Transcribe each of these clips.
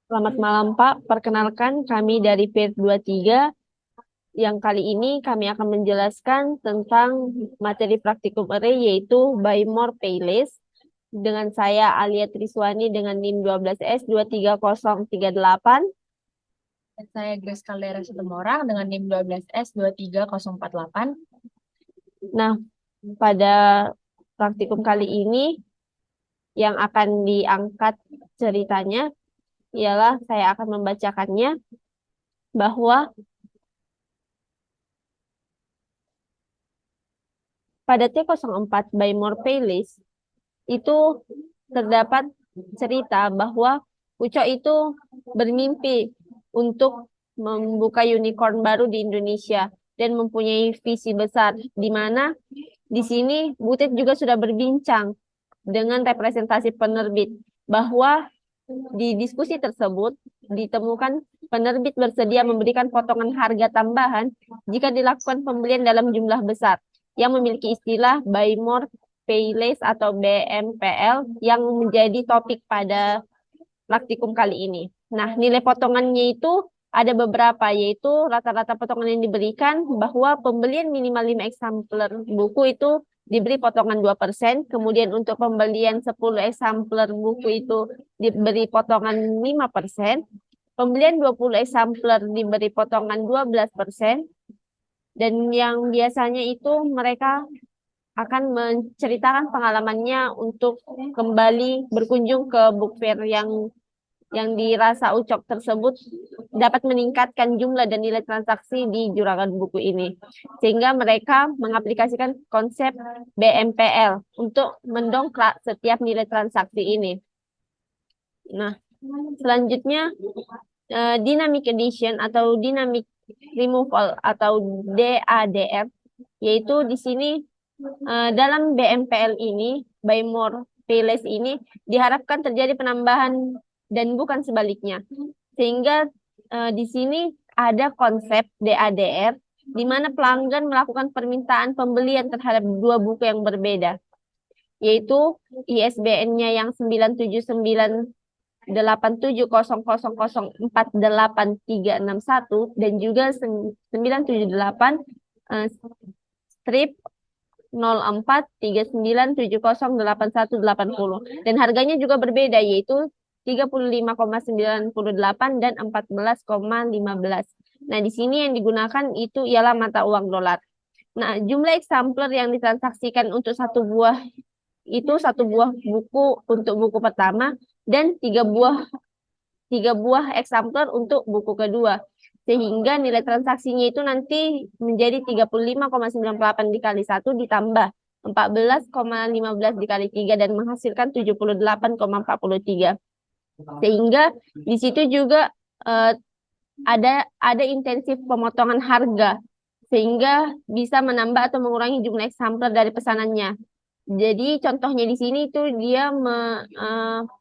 Selamat malam Pak, perkenalkan kami dari PIR 23. Yang kali ini kami akan menjelaskan tentang materi praktikum array yaitu Buy More Pay Less. Dengan saya Alia Triswani dengan NIM 12S 23038. Dan saya Grace Caldera Situmorang dengan NIM 12S 23048. Nah, pada praktikum kali ini yang akan diangkat ceritanya ialah saya akan membacakannya bahwa pada T04 Buy More Pay Less itu terdapat cerita bahwa Uco itu bermimpi untuk membuka unicorn baru di Indonesia dan mempunyai visi besar, di mana di sini Butet juga sudah berbincang dengan representasi penerbit bahwa di diskusi tersebut ditemukan penerbit bersedia memberikan potongan harga tambahan jika dilakukan pembelian dalam jumlah besar yang memiliki istilah buy more pay less atau BMPL yang menjadi topik pada praktikum kali ini. Nah, nilai potongannya itu ada beberapa, yaitu rata-rata potongan yang diberikan bahwa pembelian minimal 5 eksemplar buku itu diberi potongan 2%, kemudian untuk pembelian 10 eksemplar buku itu diberi potongan 5%, pembelian 20 eksemplar diberi potongan 12%, dan yang biasanya itu mereka akan menceritakan pengalamannya untuk kembali berkunjung ke book fair yang dirasa Ucok tersebut dapat meningkatkan jumlah dan nilai transaksi di juragan buku ini. Sehingga mereka mengaplikasikan konsep BMPL untuk mendongkrak setiap nilai transaksi ini. Nah, selanjutnya Dynamic Addition atau Dynamic Removal atau DADR, yaitu di sini dalam BMPL ini, Buy More Pay Less ini, diharapkan terjadi penambahan dan bukan sebaliknya. Sehingga di sini ada konsep DADR, di mana pelanggan melakukan permintaan pembelian terhadap dua buku yang berbeda, yaitu ISBN-nya yang 9798700048361 dan juga 978 strip 0439708180, dan harganya juga berbeda, yaitu 35,98 dan 14,15. Nah, di sini yang digunakan itu ialah mata uang dolar. Nah, jumlah eksemplar yang ditransaksikan untuk satu buah buku untuk buku pertama dan tiga buah eksemplar untuk buku kedua. Sehingga nilai transaksinya itu nanti menjadi 35,98 dikali 1 ditambah 14,15 dikali 3 dan menghasilkan 78,43. Sehingga di situ juga ada intensif pemotongan harga sehingga bisa menambah atau mengurangi jumlah eksemplar dari pesanannya. Jadi contohnya di sini itu dia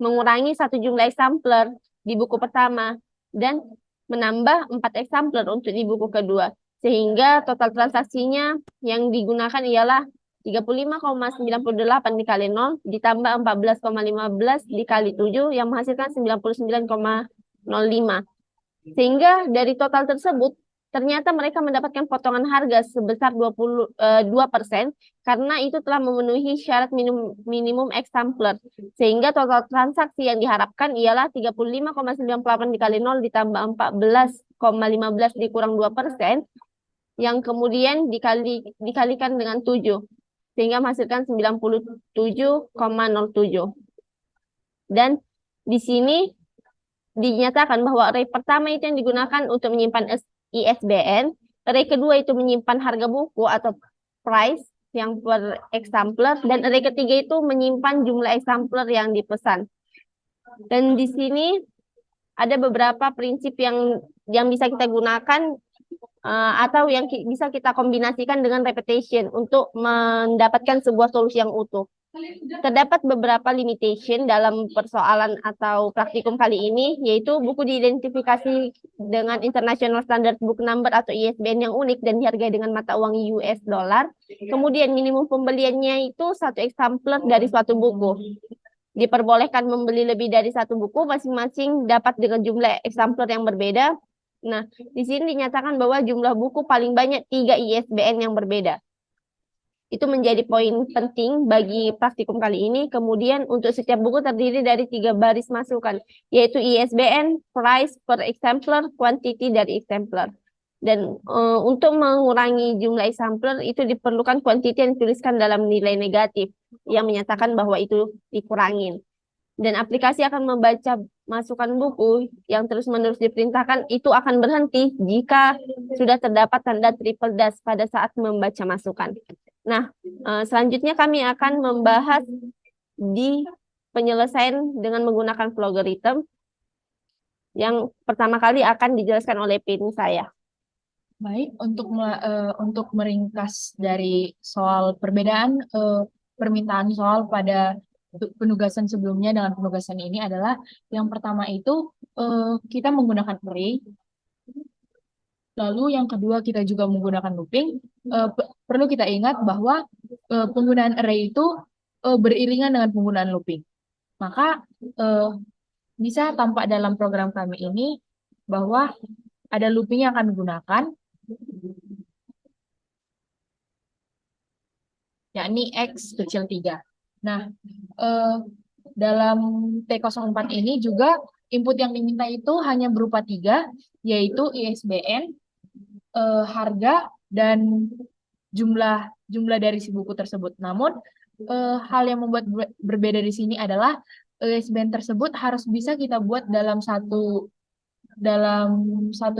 mengurangi satu jumlah eksemplar di buku pertama dan menambah 4 eksemplar untuk di buku kedua. Sehingga total transaksinya yang digunakan ialah 35,98 dikali 0 ditambah 14,15 dikali 7 yang menghasilkan 99,05. Sehingga dari total tersebut ternyata mereka mendapatkan potongan harga sebesar 22% karena itu telah memenuhi syarat minimum eksemplar. Sehingga total transaksi yang diharapkan ialah 35,98 dikali 0 ditambah 14,15 dikurang 2%, yang kemudian dikalikan dengan 7. Sehingga menghasilkan 97,07. Dan di sini dinyatakan bahwa array pertama itu yang digunakan untuk menyimpan ISBN, array kedua itu menyimpan harga buku atau price yang per eksemplar, dan array ketiga itu menyimpan jumlah eksemplar yang dipesan. Dan di sini ada beberapa prinsip yang bisa kita gunakan atau yang bisa kita kombinasikan dengan repetition untuk mendapatkan sebuah solusi yang utuh. Terdapat beberapa limitation dalam persoalan atau praktikum kali ini, yaitu buku diidentifikasi dengan International Standard Book Number atau ISBN yang unik dan dihargai dengan mata uang US dollar. Kemudian minimum pembeliannya itu satu eksemplar dari suatu buku. diperbolehkan membeli lebih dari satu buku, masing-masing dapat dengan jumlah eksemplar yang berbeda. Nah, di sini dinyatakan bahwa jumlah buku paling banyak 3 ISBN yang berbeda. Itu menjadi poin penting bagi praktikum kali ini. Kemudian untuk setiap buku terdiri dari 3 baris masukan, yaitu ISBN, price per exemplar, quantity dari exemplar. Dan untuk mengurangi jumlah exemplar itu diperlukan quantity yang dituliskan dalam nilai negatif yang menyatakan bahwa itu dikurangin. Dan aplikasi akan membaca masukan buku yang terus-menerus diperintahkan itu akan berhenti jika sudah terdapat tanda triple dash pada saat membaca masukan. Nah, selanjutnya kami akan membahas di penyelesaian dengan menggunakan logaritma yang pertama kali akan dijelaskan oleh PIN saya. Baik, untuk meringkas dari soal perbedaan permintaan soal pada penugasan sebelumnya dengan penugasan ini adalah yang pertama itu kita menggunakan array. Lalu yang kedua kita juga menggunakan looping. Perlu kita ingat bahwa penggunaan array itu beriringan dengan penggunaan looping. Maka bisa tampak dalam program kami ini bahwa ada looping yang akan digunakan, yakni X kecil 3. Nah, dalam T04 ini juga input yang diminta itu hanya berupa 3, yaitu ISBN, harga, dan jumlah dari si buku tersebut. Namun, hal yang membuat berbeda di sini adalah ISBN tersebut harus bisa kita buat dalam satu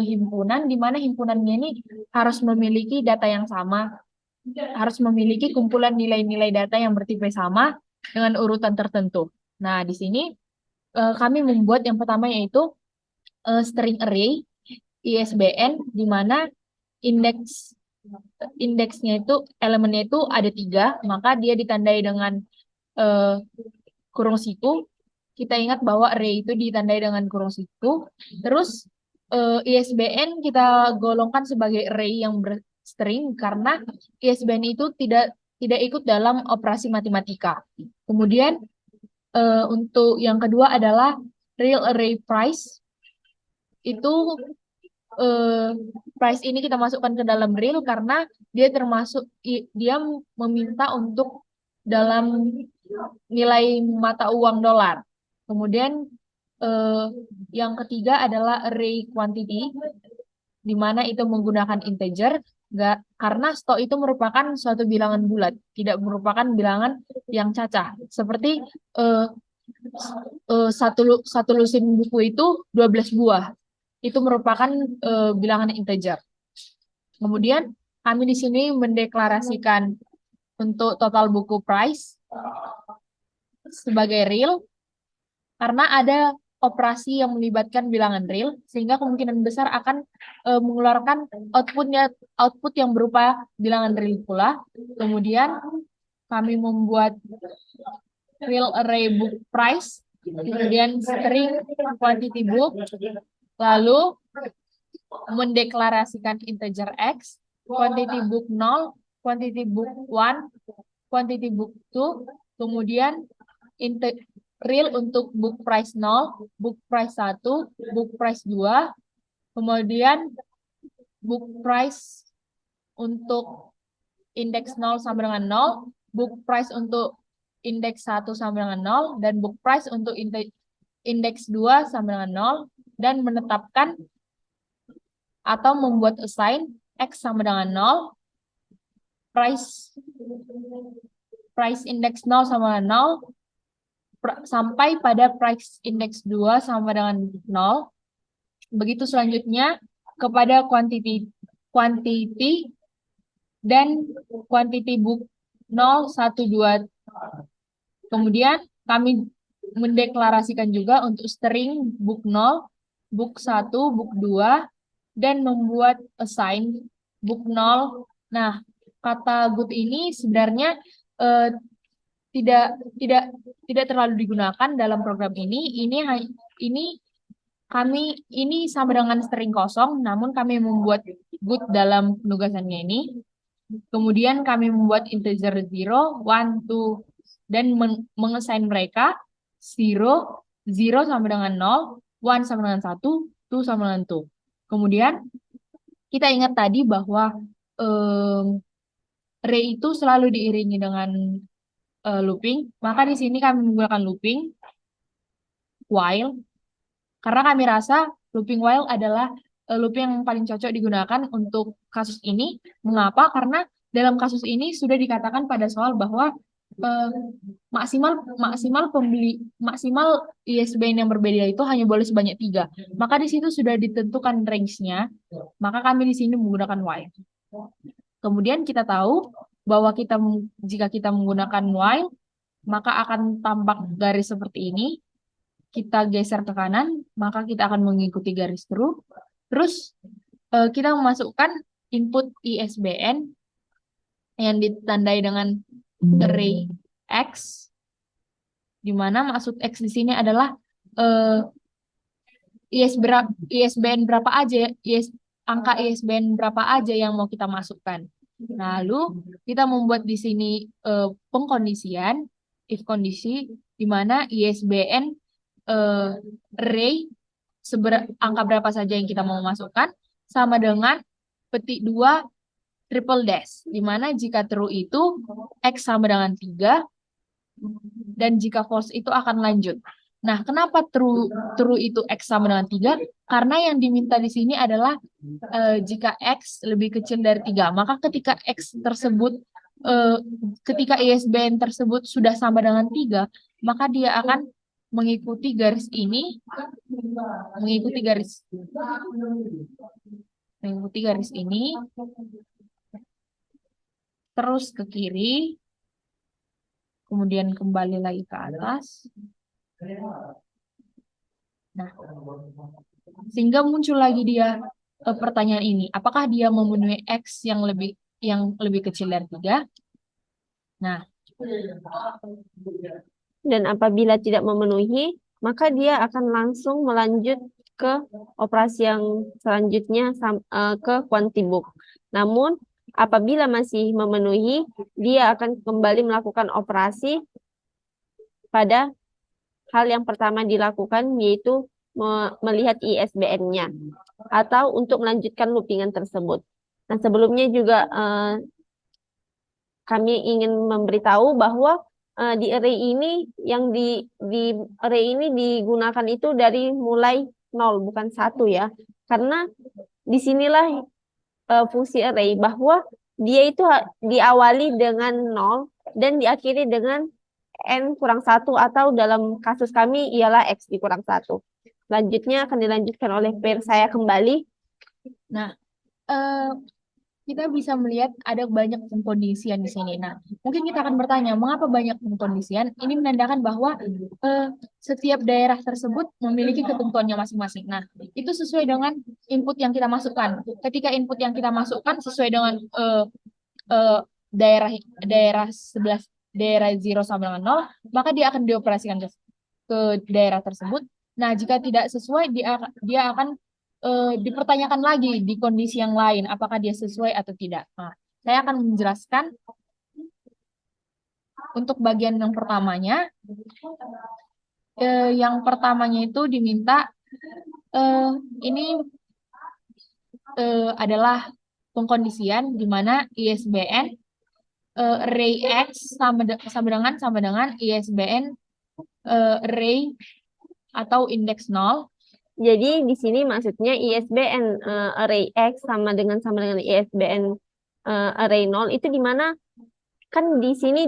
himpunan, di mana himpunannya ini harus memiliki data yang sama, harus memiliki kumpulan nilai-nilai data yang bertipe sama dengan urutan tertentu. Nah, di sini kami membuat yang pertama yaitu string array ISBN, di mana indeksnya itu, elemennya itu ada 3, maka dia ditandai dengan kurung siku. Kita ingat bahwa array itu ditandai dengan kurung siku. Terus ISBN kita golongkan sebagai array yang berstring karena ISBN itu tidak ikut dalam operasi matematika. Kemudian untuk yang kedua adalah real array price. Itu price ini kita masukkan ke dalam real karena dia meminta untuk dalam nilai mata uang dolar. Kemudian yang ketiga adalah array quantity, di mana itu menggunakan integer, karena stok itu merupakan suatu bilangan bulat, tidak merupakan bilangan yang cacah. Seperti satu lusin buku itu 12 buah. Itu merupakan bilangan integer. Kemudian kami di sini mendeklarasikan untuk total buku price sebagai real karena ada operasi yang melibatkan bilangan real, sehingga kemungkinan besar akan mengeluarkan output yang berupa bilangan real pula. Kemudian kami membuat real array book price, kemudian string quantity book, lalu mendeklarasikan integer X, quantity book 0, quantity book 1, quantity book 2, kemudian real untuk book price 0, book price 1, book price 2, kemudian book price untuk indeks 0 sama dengan 0, book price untuk indeks 1 sama dengan 0, dan book price untuk indeks 2 sama dengan 0, dan menetapkan atau membuat assign X sama dengan 0, price index 0 sama dengan 0, sampai pada price index 2 sama dengan 0. Begitu selanjutnya kepada quantity dan quantity book 0, 1, 2. Kemudian kami mendeklarasikan juga untuk string book 0, book 1, book 2, dan membuat assign book 0. Nah, kata good ini sebenarnya tidak terlalu digunakan dalam program ini. Ini sama dengan string kosong, namun kami membuat good dalam penugasannya ini. Kemudian kami membuat integer 0, 1, 2, dan mengassign mereka. 0, 0 sama dengan 0, 1 sama dengan 1, 2 sama dengan 2. Kemudian kita ingat tadi bahwa array itu selalu diiringi dengan looping, maka di sini kami menggunakan looping while, karena kami rasa looping while adalah looping yang paling cocok digunakan untuk kasus ini. Mengapa? Karena dalam kasus ini sudah dikatakan pada soal bahwa maksimal ISBN yang berbeda itu hanya boleh sebanyak 3. Maka di situ sudah ditentukan range-nya, maka kami di sini menggunakan while. Kemudian kita tahu bahwa jika kita menggunakan while, maka akan tampak garis seperti ini. Kita geser ke kanan, maka kita akan mengikuti garis through. Terus kita memasukkan input ISBN yang ditandai dengan array X, di mana maksud X di sini adalah ISBN berapa aja, angka ISBN berapa aja yang mau kita masukkan. Lalu kita membuat di sini pengkondisian, if kondisi, di mana ISBN array angka berapa saja yang kita mau masukkan sama dengan petik 2 triple dash, di mana jika true itu X sama dengan 3 dan jika false itu akan lanjut. Nah, kenapa true itu X sama dengan 3? Karena yang diminta di sini adalah jika X lebih kecil dari 3, maka ketika X tersebut ketika ISBN tersebut sudah sama dengan 3, maka dia akan mengikuti garis ini, mengikuti garis ini, terus ke kiri, kemudian kembali lagi ke atas. Nah, sehingga muncul lagi dia pertanyaan ini, apakah dia memenuhi X yang lebih kecil dari 3? Nah, Dan apabila tidak memenuhi, maka dia akan langsung melanjut ke operasi yang selanjutnya ke quantibook. Namun, apabila masih memenuhi, dia akan kembali melakukan operasi pada hal yang pertama dilakukan, yaitu melihat ISBN-nya atau untuk melanjutkan loopingan tersebut. Nah, sebelumnya juga kami ingin memberitahu bahwa di array ini di array ini digunakan itu dari mulai 0 bukan 1 ya. Karena disinilah fungsi array bahwa dia itu diawali dengan 0 dan diakhiri dengan n kurang 1 atau dalam kasus kami ialah x dikurang 1. Selanjutnya akan dilanjutkan oleh pair saya kembali. Nah, kita bisa melihat ada banyak pengkondisian di sini. Nah, mungkin kita akan bertanya, mengapa banyak pengkondisian? Ini menandakan bahwa setiap daerah tersebut memiliki ketentuannya masing-masing. Nah, itu sesuai dengan input yang kita masukkan. Ketika input yang kita masukkan sesuai dengan daerah 11, daerah 0 sama dengan 0, maka dia akan dioperasikan ke daerah tersebut. Nah, jika tidak sesuai, dia akan dipertanyakan lagi di kondisi yang lain, apakah dia sesuai atau tidak. Nah, saya akan menjelaskan untuk bagian yang pertamanya. Yang pertamanya itu diminta ini adalah pengkondisian di mana ISBN array X sama dengan ISBN array atau indeks 0. Jadi di sini maksudnya ISBN array X sama dengan ISBN array 0 itu di mana kan di sini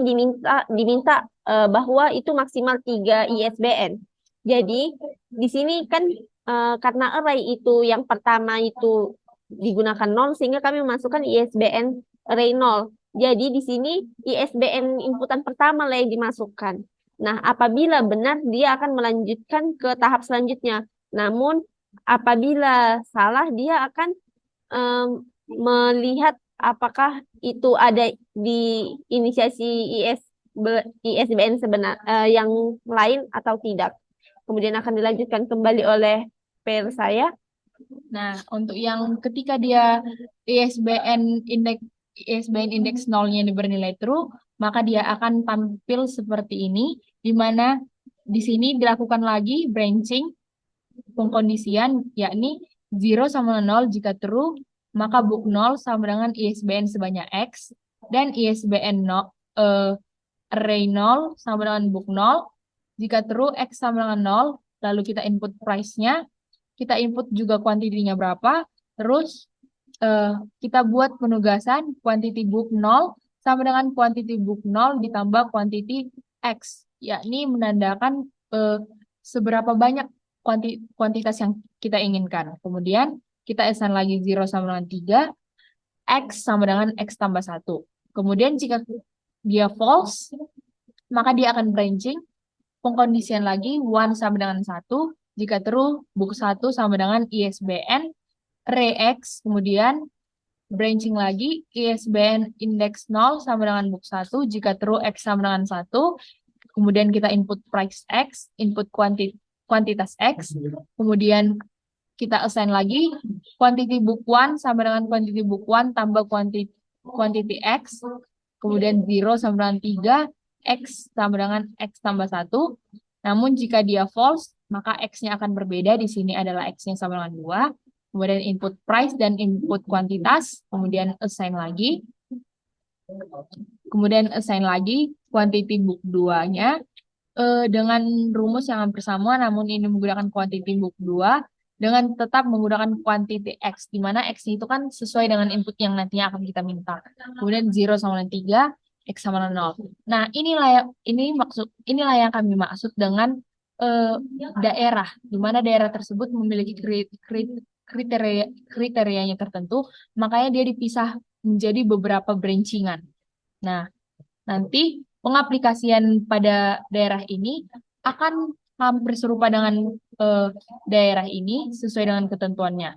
diminta bahwa itu maksimal 3 ISBN. Jadi di sini kan karena array itu yang pertama itu digunakan 0 sehingga kami memasukkan ISBN array 0. Jadi di sini ISBN inputan pertama lah yang dimasukkan. Nah, apabila benar dia akan melanjutkan ke tahap selanjutnya. Namun apabila salah dia akan melihat apakah itu ada di inisiasi ISBN yang lain atau tidak. Kemudian akan dilanjutkan kembali oleh pair saya. Nah, untuk yang ketika dia ISBN indeks 0-nya bernilai true, maka dia akan tampil seperti ini, di mana Di sini dilakukan lagi branching pengkondisian, yakni 0 sama 0 jika true, maka book 0 sama dengan ISBN sebanyak X, dan ISBN array 0 sama dengan book 0. Jika true, X sama dengan 0, lalu kita input price-nya, kita input juga kuantitinya berapa, terus kita buat penugasan quantity book 0 sama dengan quantity book 0 ditambah quantity X, yakni menandakan seberapa banyak kuantitas yang kita inginkan. Kemudian kita assign lagi 0 sama dengan 3, X sama dengan X tambah 1. Kemudian jika dia false, maka dia akan branching, pengkondisian lagi 1 sama dengan 1, jika true, book 1 sama dengan ISBN array X, kemudian branching lagi, ISBN index 0 sama dengan book 1, jika true X sama dengan 1, kemudian kita input price X, input kuantitas X, kemudian kita assign lagi, quantity book 1 sama dengan quantity book 1 tambah quantity X, kemudian 0 sama dengan 3, X sama dengan X tambah 1. Namun jika dia false, maka X-nya akan berbeda. Di sini adalah X-nya sama dengan 2. Kemudian input price dan input kuantitas, kemudian assign lagi. Kemudian assign lagi quantity book 2-nya dengan rumus yang hampir sama, namun ini menggunakan quantity book 2 dengan tetap menggunakan quantity X, di mana X itu kan sesuai dengan input yang nantinya akan kita minta. Kemudian 0 sama dengan 3, X sama dengan 0. Nah, inilah yang kami maksud dengan daerah, di mana daerah tersebut memiliki kriterianya tertentu, makanya dia dipisah menjadi beberapa brancingan. Nah, nanti pengaplikasian pada daerah ini akan hampir serupa dengan daerah ini sesuai dengan ketentuannya.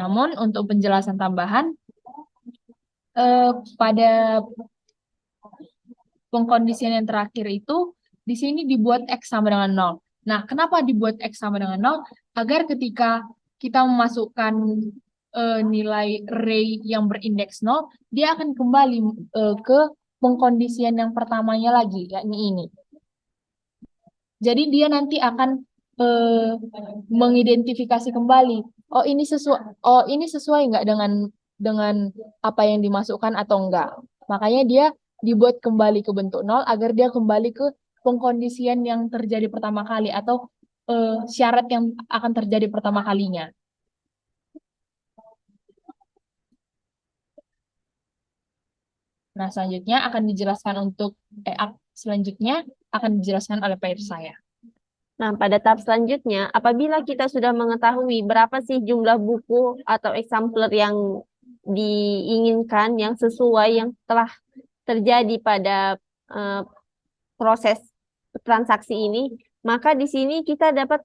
Namun untuk penjelasan tambahan, pada pengkondisian yang terakhir itu di sini dibuat X sama dengan 0. Nah, kenapa dibuat X sama dengan 0? Agar ketika kita memasukkan nilai array yang berindeks 0, dia akan kembali ke pengkondisian yang pertamanya lagi, yakni ini. Jadi dia nanti akan mengidentifikasi kembali, oh ini sesuai nggak dengan apa yang dimasukkan atau enggak. Makanya dia dibuat kembali ke bentuk 0 agar dia kembali ke pengkondisian yang terjadi pertama kali atau syarat yang akan terjadi pertama kalinya. Nah, selanjutnya akan dijelaskan oleh peer saya. Nah, pada tahap selanjutnya, apabila kita sudah mengetahui berapa sih jumlah buku atau exemplar yang diinginkan, yang sesuai, yang telah terjadi pada proses transaksi ini, maka di sini kita dapat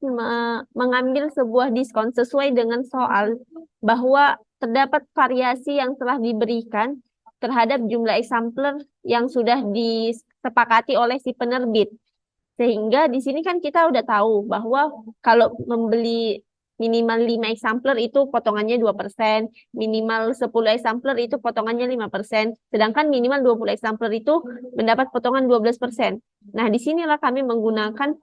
mengambil sebuah diskon sesuai dengan soal bahwa terdapat variasi yang telah diberikan terhadap jumlah exemplar yang sudah disepakati oleh si penerbit. Sehingga di sini kan kita udah tahu bahwa kalau membeli minimal 5 exemplar itu potongannya 2%, minimal 10 exemplar itu potongannya 5%, sedangkan minimal 20 exemplar itu mendapat potongan 12%. Nah, disinilah kami menggunakan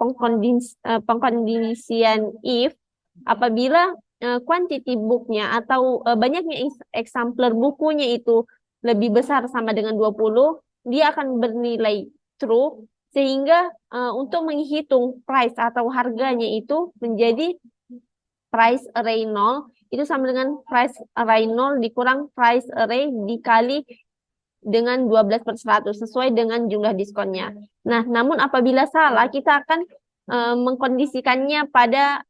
pengkondisian if apabila quantity booknya atau banyaknya exemplar bukunya itu lebih besar sama dengan 20, dia akan bernilai true, sehingga untuk menghitung price atau harganya itu menjadi price array 0 itu sama dengan price array 0 dikurang price array dikali dengan 12/100 sesuai dengan jumlah diskonnya. Nah, namun apabila salah, kita akan mengkondisikannya pada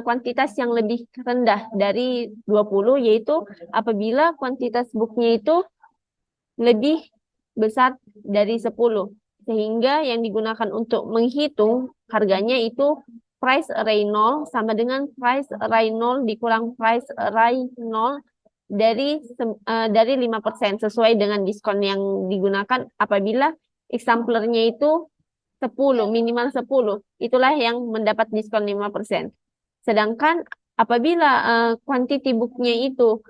kuantitas yang lebih rendah dari 20, yaitu apabila kuantitas booknya itu lebih besar dari 10. Sehingga yang digunakan untuk menghitung harganya itu price array 0 sama dengan price array 0 dikurang price array 0 dari 5% sesuai dengan diskon yang digunakan apabila exemplarnya itu 10, minimal 10. Itulah yang mendapat diskon 5%. Sedangkan apabila quantity booknya itu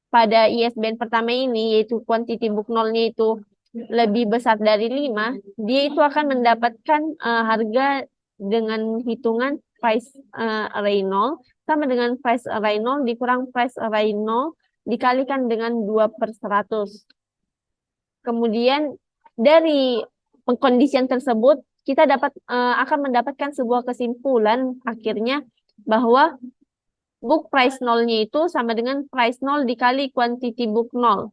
pada ISBN pertama ini, yaitu quantity book 0-nya itu lebih besar dari 5, dia itu akan mendapatkan harga dengan hitungan price array 0 sama dengan price array 0 dikurang price array 0 dikalikan dengan 2/100. Kemudian dari pengkondisian tersebut kita akan mendapatkan sebuah kesimpulan akhirnya bahwa book price 0-nya itu sama dengan price 0 dikali quantity book 0.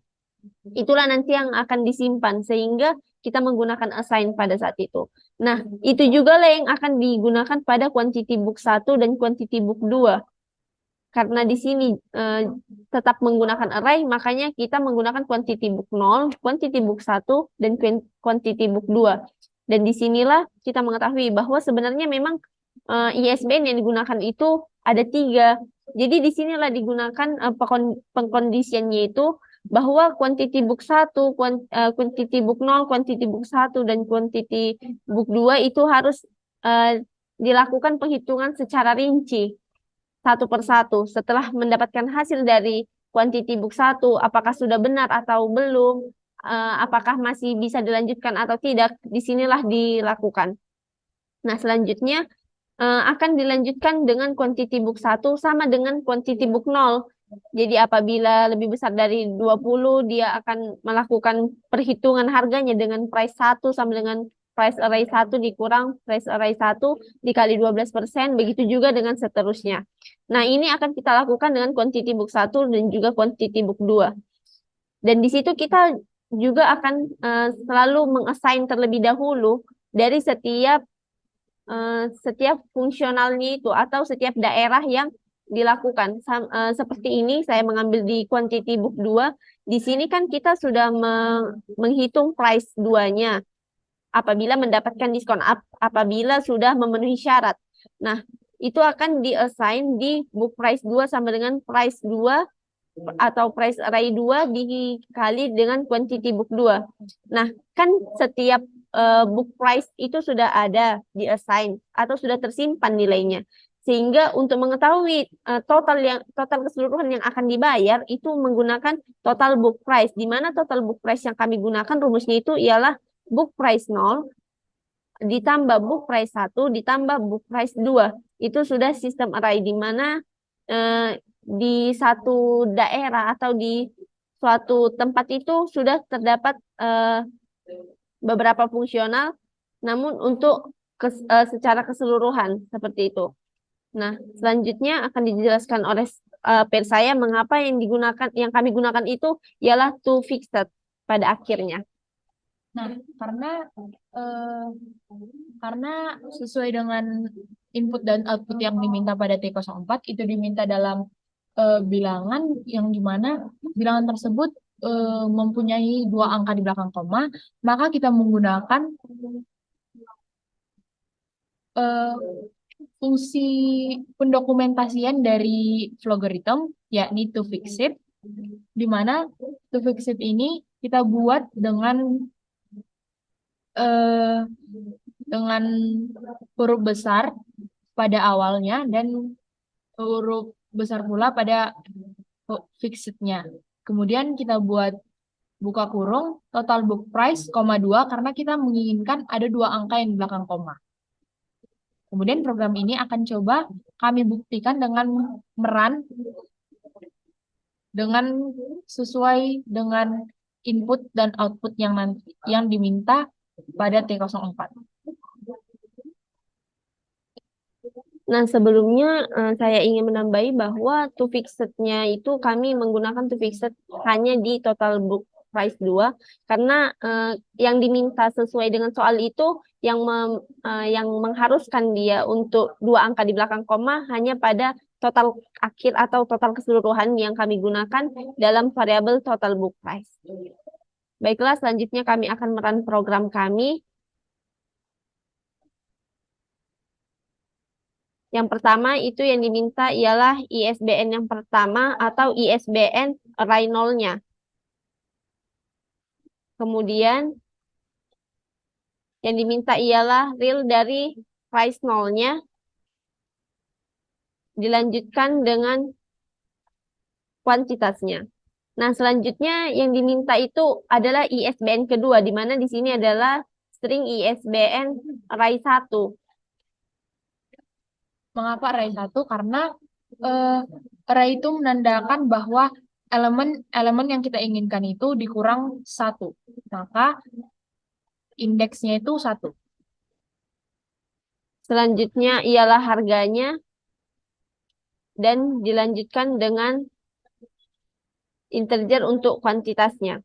Itulah nanti yang akan disimpan sehingga kita menggunakan assign pada saat itu. Nah, itu juga lah yang akan digunakan pada quantity book 1 dan quantity book 2. Karena di sini tetap menggunakan array, makanya kita menggunakan quantity book 0, quantity book 1, dan quantity book 2. Dan disinilah kita mengetahui bahwa sebenarnya memang ISBN yang digunakan itu ada 3. Jadi disinilah digunakan pengkondisiannya itu bahwa quantity book 1, quantity book 0, quantity book 1, dan quantity book 2 itu harus dilakukan penghitungan secara rinci satu persatu. Setelah mendapatkan hasil dari quantity book 1, apakah sudah benar atau belum, apakah masih bisa dilanjutkan atau tidak, disinilah dilakukan. Nah, selanjutnya akan dilanjutkan dengan quantity book 1 sama dengan quantity book 0. Jadi apabila lebih besar dari 20, dia akan melakukan perhitungan harganya dengan price 1 sama dengan price array 1 dikurang price array 1 dikali 12%, begitu juga dengan seterusnya. Nah, ini akan kita lakukan dengan quantity book 1 dan juga quantity book 2. Dan di situ kita juga akan selalu mengassign terlebih dahulu dari setiap fungsionalnya itu atau setiap daerah yang dilakukan. Seperti ini saya mengambil di quantity book 2. Di sini kan kita sudah menghitung price 2-nya apabila mendapatkan diskon, apabila sudah memenuhi syarat. Nah, itu akan di-assign di book price 2 sama dengan price 2 atau price array 2 dikali dengan quantity book 2. Nah, kan setiap book price itu sudah ada di assign atau sudah tersimpan nilainya. Sehingga untuk mengetahui total keseluruhan yang akan dibayar itu menggunakan total book price, di mana total book price yang kami gunakan rumusnya itu ialah book price 0 ditambah book price 1 ditambah book price 2. Itu sudah sistem array di mana di satu daerah atau di suatu tempat itu sudah terdapat beberapa fungsional, namun untuk secara keseluruhan seperti itu. Nah, selanjutnya akan dijelaskan oleh peer saya mengapa yang kami gunakan itu ialah to fixed pada akhirnya. Nah, karena sesuai dengan input dan output yang diminta pada T04 itu diminta dalam bilangan yang dimana bilangan tersebut mempunyai 2 angka di belakang koma, maka kita menggunakan fungsi pendokumentasian dari logarithm yakni to fix it, di mana to fix it ini kita buat dengan huruf besar pada awalnya dan huruf besar pula pada fixed-nya. Kemudian kita buat buka kurung total book price, 2 karena kita menginginkan ada 2 angka yang di belakang koma. Kemudian program ini akan coba kami buktikan dengan meran dengan sesuai dengan input dan output yang diminta pada T04. Nah, sebelumnya saya ingin menambahi bahwa to fixed-nya itu kami menggunakan to fixed hanya di total book price 2 karena yang diminta sesuai dengan soal itu yang mengharuskan dia untuk 2 angka di belakang koma hanya pada total akhir atau total keseluruhan yang kami gunakan dalam variabel total book price. Baiklah, selanjutnya kami akan merun program kami. Yang pertama itu yang diminta ialah ISBN yang pertama atau ISBN array 0-nya. Kemudian yang diminta ialah real dari price 0-nya. Dilanjutkan dengan kuantitasnya. Nah, selanjutnya yang diminta itu adalah ISBN kedua, di mana di sini adalah string ISBN array 1. Mengapa array 1? Karena eh, array itu menandakan bahwa elemen yang kita inginkan itu dikurang 1. Maka indeksnya itu 1. Selanjutnya ialah harganya dan dilanjutkan dengan integer untuk kuantitasnya.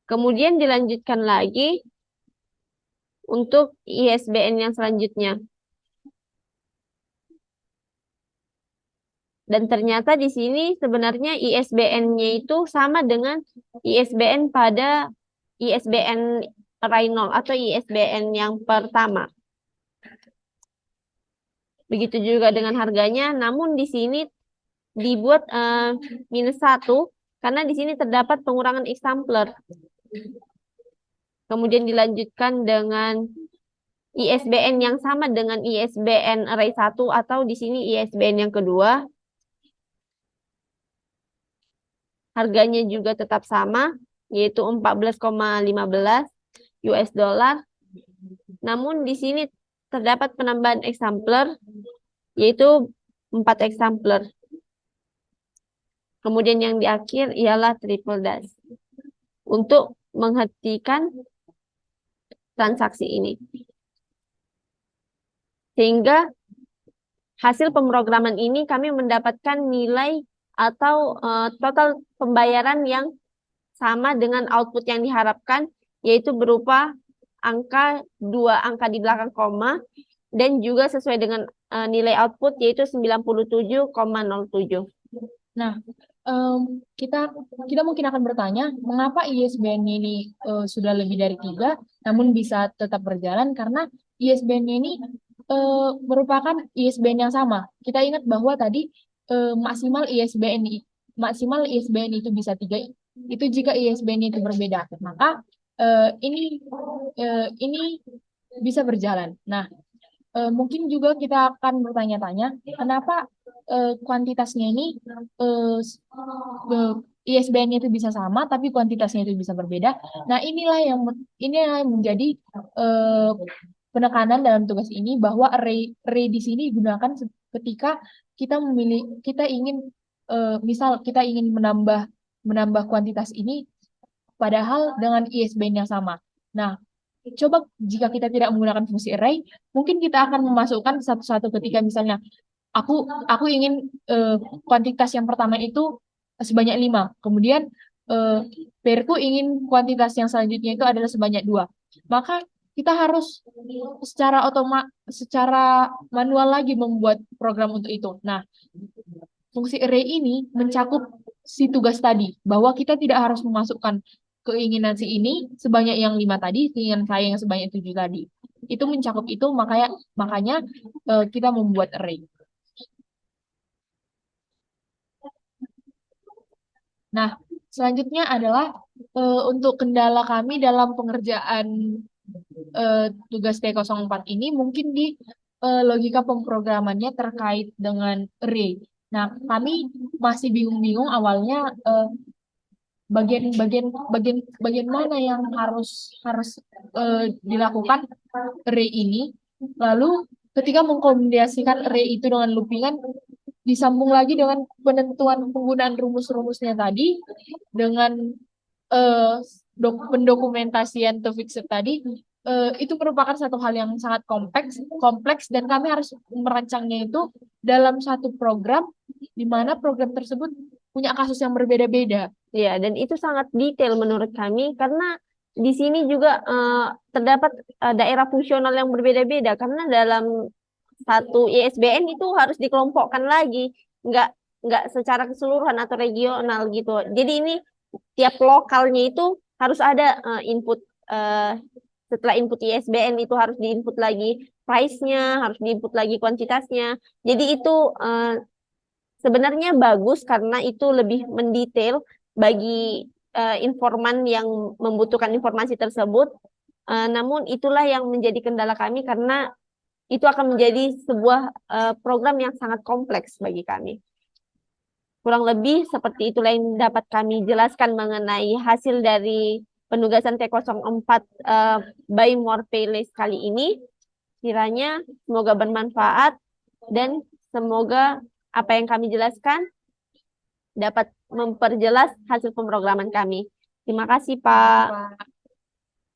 Kemudian dilanjutkan lagi untuk ISBN yang selanjutnya. Dan ternyata di sini sebenarnya ISBN-nya itu sama dengan ISBN pada ISBN array 0 atau ISBN yang pertama. Begitu juga dengan harganya, namun di sini dibuat -1 karena di sini terdapat pengurangan X-sampler. Kemudian dilanjutkan dengan ISBN yang sama dengan ISBN array 1 atau di sini ISBN yang kedua. Harganya juga tetap sama, yaitu 14,15 US dollar. Namun di sini terdapat penambahan X-sampler, yaitu 4 X-sampler. Kemudian yang di akhir ialah triple dash untuk menghentikan transaksi ini. Sehingga hasil pemrograman ini kami mendapatkan nilai atau total pembayaran yang sama dengan output yang diharapkan, yaitu berupa dua angka di belakang koma, dan juga sesuai dengan nilai output, yaitu 97,07. Nah, kita kita mungkin akan bertanya, mengapa ISBN ini sudah lebih dari 3, namun bisa tetap berjalan? Karena ISBN ini merupakan ISBN yang sama. Kita ingat bahwa tadi maksimal ISBN itu bisa 3, itu jika ISBN itu berbeda. Maka ini bisa berjalan. Nah, mungkin juga kita akan bertanya-tanya, kenapa kuantitasnya ini ISBN itu bisa sama, tapi kuantitasnya itu bisa berbeda. Nah, inilah yang menjadi eh, penekanan dalam tugas ini bahwa array di sini digunakan ketika kita ingin misal kita ingin menambah kuantitas ini padahal dengan ISBN yang sama. Nah, coba jika kita tidak menggunakan fungsi array, mungkin kita akan memasukkan satu-satu ketika misalnya aku ingin kuantitas yang pertama itu sebanyak 5. Kemudian pairku ingin kuantitas yang selanjutnya itu adalah sebanyak 2. Maka kita harus secara manual lagi membuat program untuk itu. Nah, fungsi array ini mencakup si tugas tadi, bahwa kita tidak harus memasukkan keinginan si ini sebanyak yang 5 tadi, keinginan saya yang sebanyak 7 tadi. Itu mencakup itu, makanya kita membuat array. Nah, selanjutnya adalah untuk kendala kami dalam pengerjaan tugas T04 ini mungkin di logika pemrogramannya terkait dengan array. Nah, kami masih bingung-bingung awalnya bagian mana yang harus dilakukan array ini. Lalu ketika mengkombinasikan array itu dengan loopingan, disambung lagi dengan penentuan penggunaan rumus-rumusnya tadi dengan eh, pendokumentasian to fixed tadi, itu merupakan satu hal yang sangat kompleks dan kami harus merancangnya itu dalam satu program di mana program tersebut punya kasus yang berbeda-beda. Ya, dan itu sangat detail menurut kami karena di sini juga terdapat daerah fungsional yang berbeda-beda karena dalam satu ISBN itu harus dikelompokkan lagi, nggak nggak secara keseluruhan atau regional gitu. Jadi ini tiap lokalnya itu harus ada input setelah input ISBN itu harus diinput lagi price-nya, harus diinput lagi kuantitasnya. Jadi itu sebenarnya bagus karena itu lebih mendetail bagi informan yang membutuhkan informasi tersebut. Namun itulah yang menjadi kendala kami karena itu akan menjadi sebuah program yang sangat kompleks bagi kami. Kurang lebih seperti itulah yang dapat kami jelaskan mengenai hasil dari penugasan T04 Buy More Pay Less kali ini. Kiranya semoga bermanfaat dan semoga apa yang kami jelaskan dapat memperjelas hasil pemrograman kami. Terima kasih, Pak.